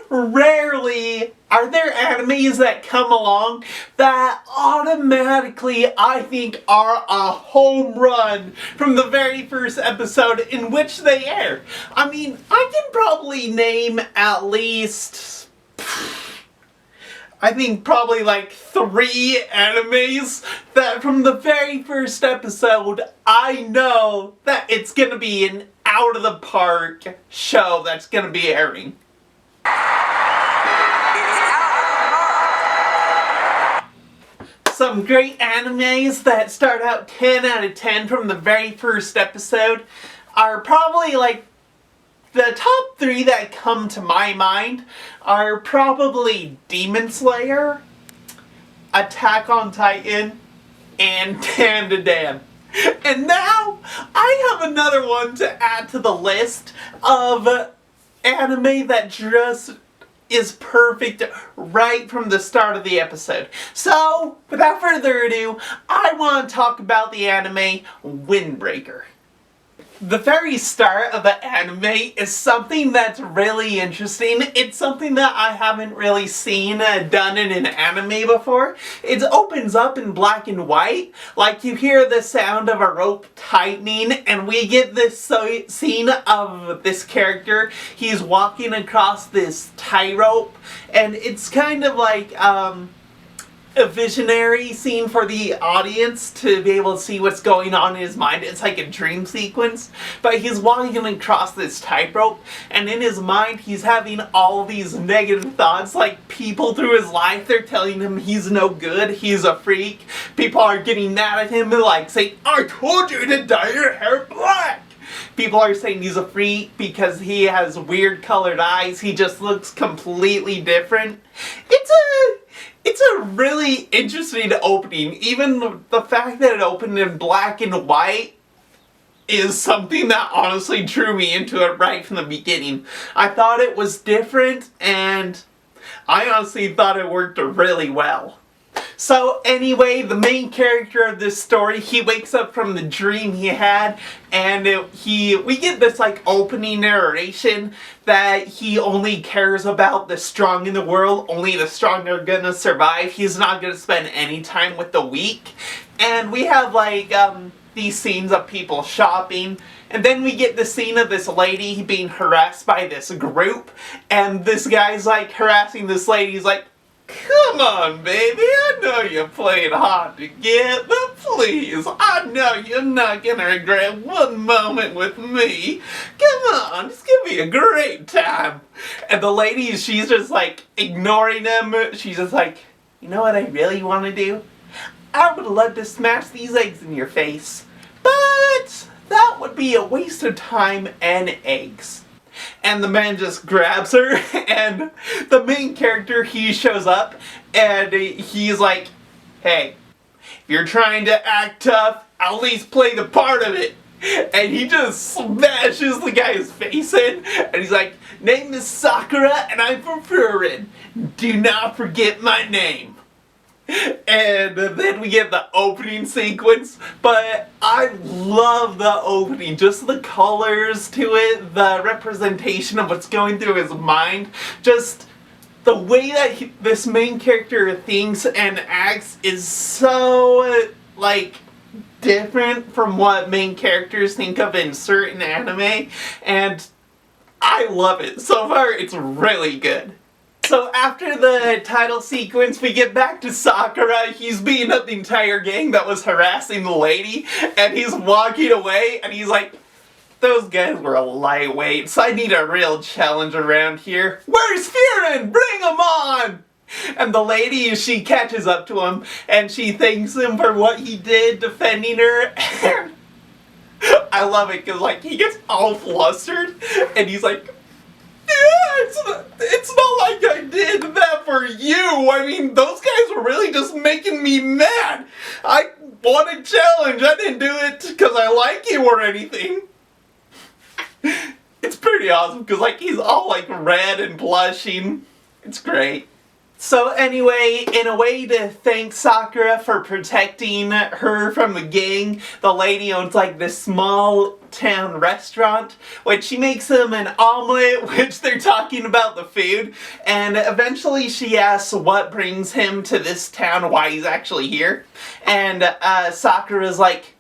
rarely are there animes that come along that automatically, I think, are a home run from the very first episode in which they air. I mean, I can probably name at least, I think probably like 3 animes that from the very first episode, I know that it's gonna be an out of the park show that's gonna be airing. Some great animes that start out 10 out of 10 from the very first episode are probably like the top 3 that come to my mind are probably Demon Slayer, Attack on Titan, and Dan to Dan. And now I have another one to add to the list of anime that just is perfect right from the start of the episode. So, without further ado, I want to talk about the anime Windbreaker. The very start of the anime is something that's really interesting. It's something that I haven't really seen done in an anime before. It opens up in black and white, like you hear the sound of a rope tightening, and we get this scene of this character. He's walking across this tightrope, and it's kind of like a visionary scene for the audience to be able to see what's going on in his mind. It's like a dream sequence, but he's walking across this tightrope, and in his mind he's having all these negative thoughts, like people through his life, they're telling him he's no good, he's a freak. People are getting mad at him and like saying, "I told you to dye your hair black!" People are saying he's a freak because he has weird colored eyes, he just looks completely different. It's a really interesting opening. Even the fact that it opened in black and white is something that honestly drew me into it right from the beginning. I thought it was different, and I honestly thought it worked really well. So anyway, the main character of this story, he wakes up from the dream he had, and we get this like opening narration that he only cares about the strong in the world, only the strong are gonna survive, he's not gonna spend any time with the weak. And we have like these scenes of people shopping, and then we get the scene of this lady being harassed by this group, and this guy's like harassing this lady, he's like, "Come on, baby, I know you're playing hard to get, but please, I know you're not gonna regret one moment with me. Come on, it's gonna be a great time." And the lady, she's just like ignoring him. She's just like, "You know what I really want to do? I would love to smash these eggs in your face, but that would be a waste of time and eggs." And the man just grabs her, and the main character, he shows up, and he's like, "Hey, if you're trying to act tough, at least play the part of it." And he just smashes the guy's face in, and he's like, "Name is Sakura, and I'm from Furin. Do not forget my name." And then we get the opening sequence, but I love the opening, just the colors to it, the representation of what's going through his mind, just the way that this main character thinks and acts is so, like, different from what main characters think of in certain anime, and I love it. So far, it's really good. So after the title sequence, we get back to Sakura. He's beating up the entire gang that was harassing the lady, and he's walking away, and he's like, "Those guys were lightweights. I need a real challenge around here. Where's Furin? Bring him on!" And the lady, she catches up to him, and she thanks him for what he did defending her. And I love it, because like, he gets all flustered, and he's like, "Yeah, it's not like I did that for you. I mean, those guys were really just making me mad. I want a challenge. I didn't do it because I like you or anything." It's pretty awesome because like he's all like red and blushing. It's great. So anyway, in a way to thank Sakura for protecting her from the gang, the lady owns like this small town restaurant, which she makes him an omelet, which they're talking about the food, and eventually she asks what brings him to this town, why he's actually here, and Sakura's like,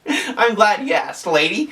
I'm glad you asked, lady.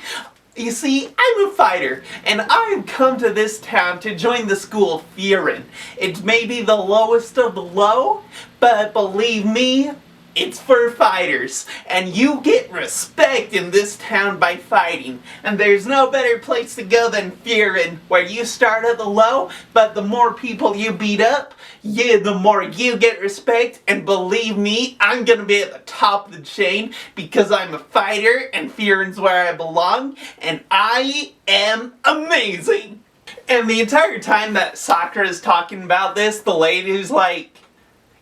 You see, I'm a fighter, and I've come to this town to join the school of Furin. It may be the lowest of the low, but believe me, it's for fighters, and you get respect in this town by fighting. And there's no better place to go than Furin, where you start at the low, but the more people you beat up, the more you get respect, and believe me, I'm gonna be at the top of the chain, because I'm a fighter, and Furin's where I belong, and I am amazing! And the entire time that Sakura is talking about this, the lady's like,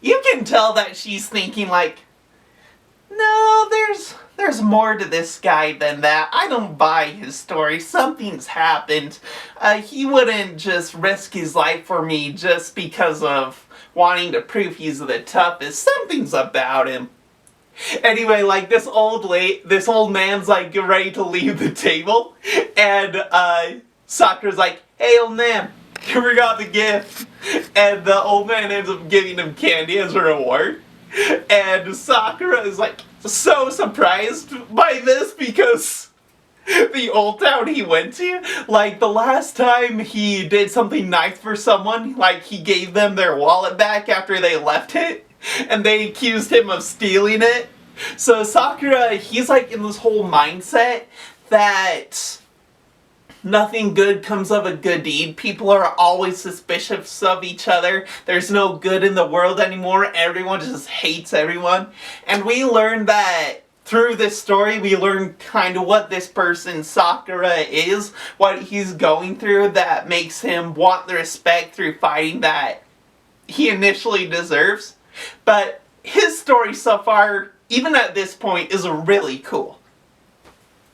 you can tell that she's thinking like, no, there's more to this guy than that. I don't buy his story. Something's happened. He wouldn't just risk his life for me just because of wanting to prove he's the toughest. Something's about him. Anyway, like this old man's like ready to leave the table, and Sakura's like, hey old man, you forgot the gift. And the old man ends up giving him candy as a reward. And Sakura is like so surprised by this because the old town he went to, like the last time he did something nice for someone, like he gave them their wallet back after they left it, and they accused him of stealing it. So Sakura, he's like in this whole mindset that nothing good comes of a good deed. People are always suspicious of each other. There's no good in the world anymore. Everyone just hates everyone. And we learn that through this story, we learn kind of what this person, Sakura, is. What he's going through that makes him want the respect through fighting that he initially deserves. But his story so far, even at this point, is really cool.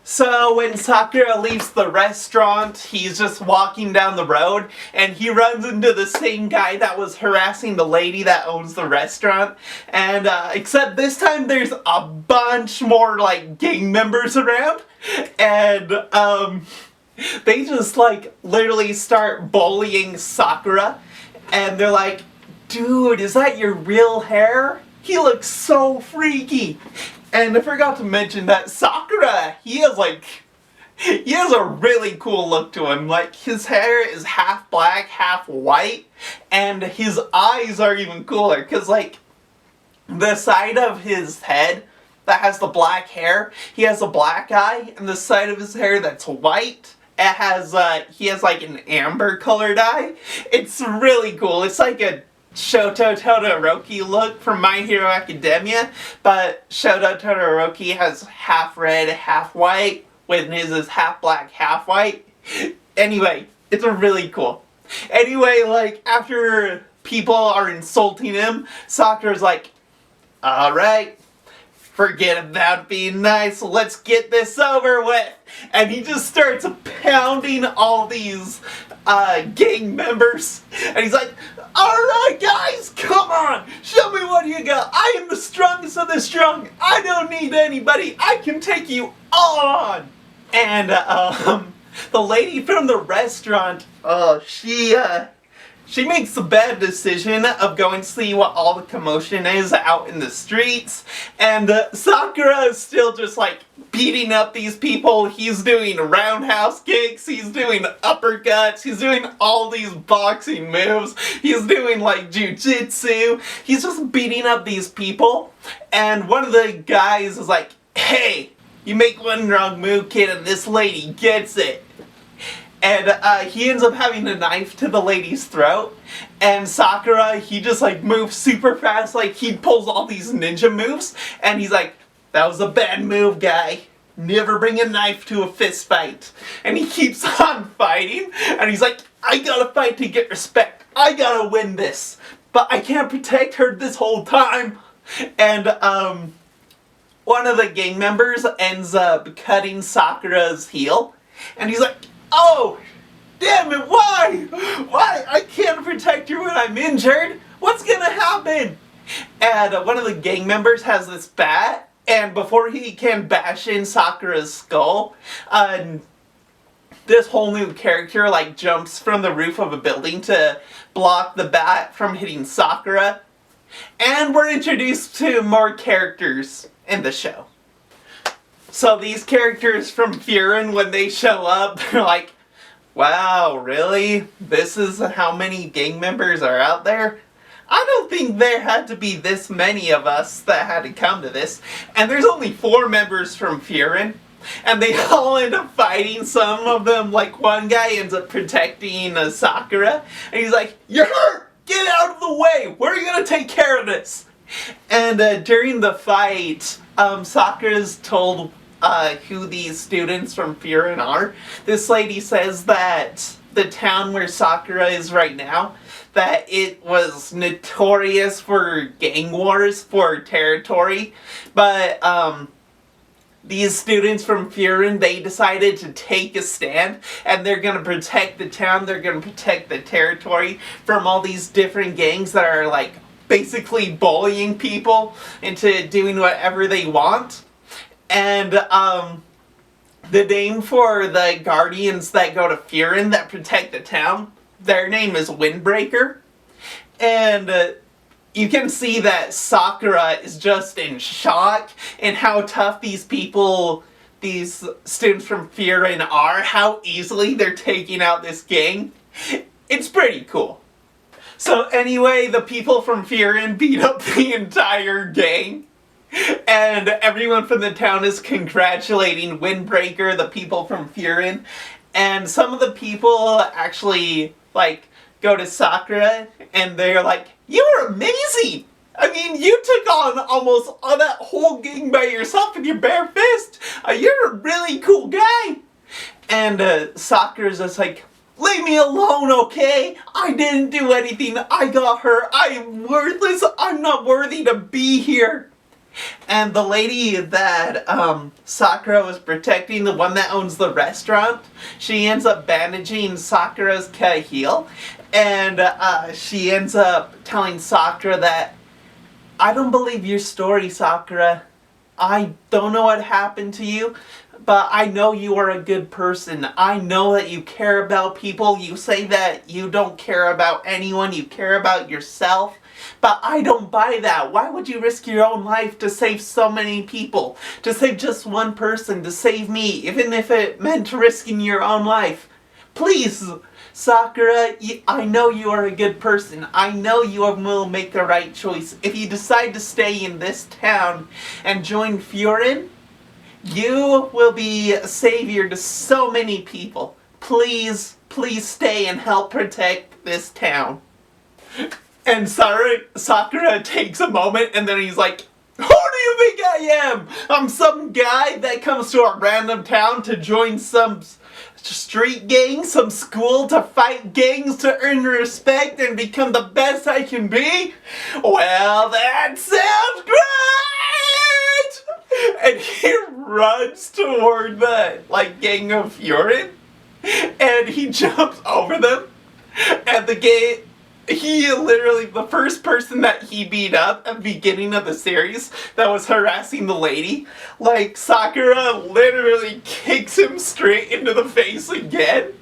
So when Sakura leaves the restaurant, he's just walking down the road, and he runs into the same guy that was harassing the lady that owns the restaurant. And except this time there's a bunch more like gang members around, and they just like literally start bullying Sakura, and they're like, dude, is that your real hair? He looks so freaky. And I forgot to mention that Sakura, he has a really cool look to him. Like, his hair is half black, half white, and his eyes are even cooler, because, like, the side of his head that has the black hair, he has a black eye, and the side of his hair that's white, he has, like, an amber colored eye. It's really cool. It's like a Shoto Todoroki look from My Hero Academia, but Shoto Todoroki has half red, half white, when his is half black, half white. Anyway, it's really cool. Anyway, like, after people are insulting him, Sakura's like, alright, forget about being nice, let's get this over with. And he just starts pounding all these gang members, and he's like, alright guys, come on, show me what you got. I am the strongest of the strong. I don't need anybody. I can take you all on. And the lady from the restaurant, she makes the bad decision of going to see what all the commotion is out in the streets, and Sakura is still just like beating up these people. He's doing roundhouse kicks, he's doing uppercuts, he's doing all these boxing moves, he's doing like jujitsu, he's just beating up these people, and one of the guys is like, hey, you make one wrong move, kid, and this lady gets it. And he ends up having a knife to the lady's throat, and Sakura, he just like moves super fast, like he pulls all these ninja moves, and he's like, that was a bad move, guy. Never bring a knife to a fist fight. And he keeps on fighting, and he's like, I gotta fight to get respect. I gotta win this. But I can't protect her this whole time. And one of the gang members ends up cutting Sakura's heel, and he's like, oh, damn it, why? Why? I can't protect her when I'm injured. What's gonna happen? And one of the gang members has this bat, and before he can bash in Sakura's skull, this whole new character like jumps from the roof of a building to block the bat from hitting Sakura. And we're introduced to more characters in the show. So these characters from Furin, when they show up, they're like, wow, really? This is how many gang members are out there? I don't think there had to be this many of us that had to come to this. And there's only 4 members from Furin. And they all end up fighting. Some of them, like one guy ends up protecting Sakura. And he's like, you're hurt! Get out of the way! We're gonna take care of this! And during the fight, Sakura's told who these students from Furin are. This lady says that the town where Sakura is right now, that it was notorious for gang wars, for territory, but these students from Furin, they decided to take a stand, and they're going to protect the town, they're going to protect the territory from all these different gangs that are like basically bullying people into doing whatever they want. And the name for the guardians that go to Furin that protect the town, their name is Windbreaker. And you can see that Sakura is just in shock in how tough these people, these students from Furin are, how easily they're taking out this gang. It's pretty cool. So anyway, the people from Furin beat up the entire gang. And everyone from the town is congratulating Windbreaker, the people from Furin. And some of the people actually, like, go to Sakura and they're like, you were amazing! I mean, you took on almost all that whole gang by yourself with your bare fist! You're a really cool guy! And Sakura's just like, leave me alone, okay? I didn't do anything. I got hurt. I am worthless. I'm not worthy to be here. And the lady that Sakura was protecting, the one that owns the restaurant, she ends up bandaging Sakura's cut heel. And she ends up telling Sakura that, I don't believe your story, Sakura. I don't know what happened to you, but I know you are a good person. I know that you care about people. You say that you don't care about anyone. You care about yourself. But I don't buy that. Why would you risk your own life to save so many people? To save just one person, to save me, even if it meant risking your own life? Please, Sakura, I know you are a good person. I know you will make the right choice. If you decide to stay in this town and join Furin, you will be a savior to so many people. Please, please stay and help protect this town. And Sakura takes a moment and then he's like, who do you think I am? I'm some guy that comes to a random town to join some street gang, some school to fight gangs to earn respect and become the best I can be? Well, that sounds great! And he runs toward the gang of Furin and he jumps over them and the gang. He literally, the first person that he beat up at the beginning of the series that was harassing the lady, like, Sakura literally kicks him straight into the face again.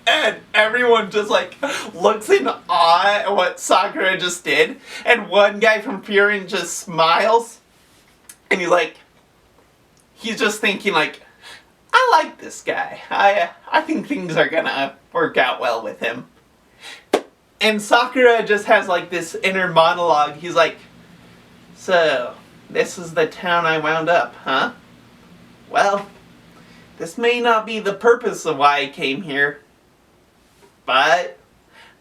And everyone just, like, looks in awe at what Sakura just did. And one guy from Furin just smiles. And he's just thinking, like, I like this guy. I think things are gonna work out well with him. And Sakura just has like this inner monologue. He's like, so, this is the town I wound up, huh? Well, this may not be the purpose of why I came here, but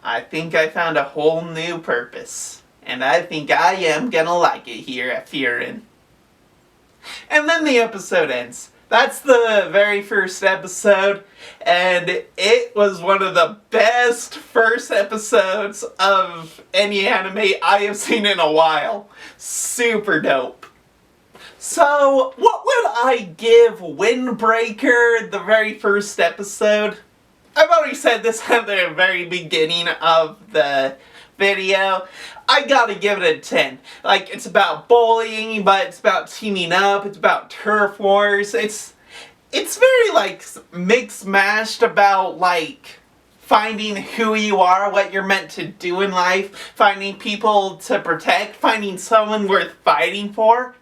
I think I found a whole new purpose. And I think I am gonna like it here at Furin. And then the episode ends. That's the very first episode, and it was one of the best first episodes of any anime I have seen in a while. Super dope. So, what would I give Windbreaker the very first episode? I've already said this at the very beginning of the video, I gotta give it a 10. Like, it's about bullying, but it's about teaming up, it's about turf wars, it's very, like, mixed-mashed about, like, finding who you are, what you're meant to do in life, finding people to protect, finding someone worth fighting for.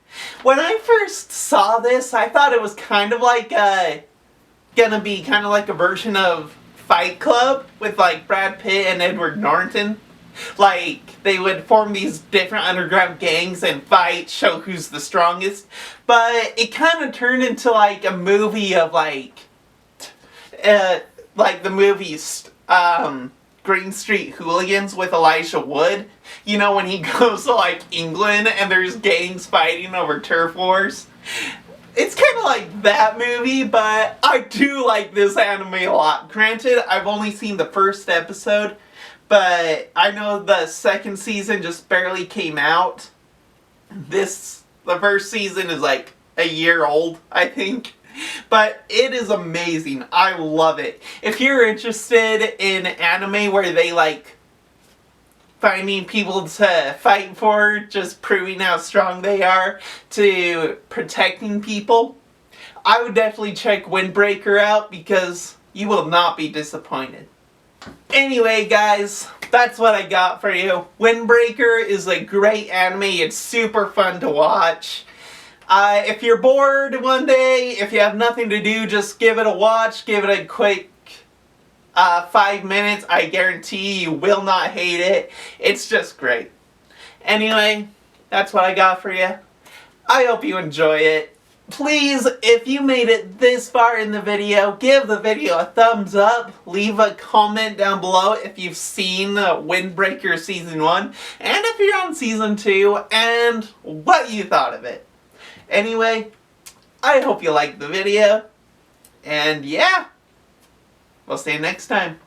When I first saw this, I thought it was kind of like gonna be kind of like a version of Fight Club with like Brad Pitt and Edward Norton. Like, they would form these different underground gangs and fight, show who's the strongest. But it kind of turned into like a movie of like the movies Green Street Hooligans with Elijah Wood. You know, when he goes to like England and there's gangs fighting over turf wars. It's kind of like that movie, but I do like this anime a lot. Granted, I've only seen the first episode, but I know the second season just barely came out. The first season is like a year old, I think. But it is amazing. I love it. If you're interested in anime where they like finding people to fight for, just proving how strong they are, to protecting people, I would definitely check Windbreaker out because you will not be disappointed. Anyway, guys, that's what I got for you. Windbreaker is a great anime. It's super fun to watch. If you're bored one day, if you have nothing to do, just give it a watch. Give it a quick 5 minutes. I guarantee you will not hate it. It's just great. Anyway, that's what I got for you. I hope you enjoy it. Please, if you made it this far in the video, give the video a thumbs up. Leave a comment down below if you've seen Windbreaker Season 1. And if you're on Season 2, and what you thought of it. Anyway, I hope you liked the video. And yeah, we'll see you next time.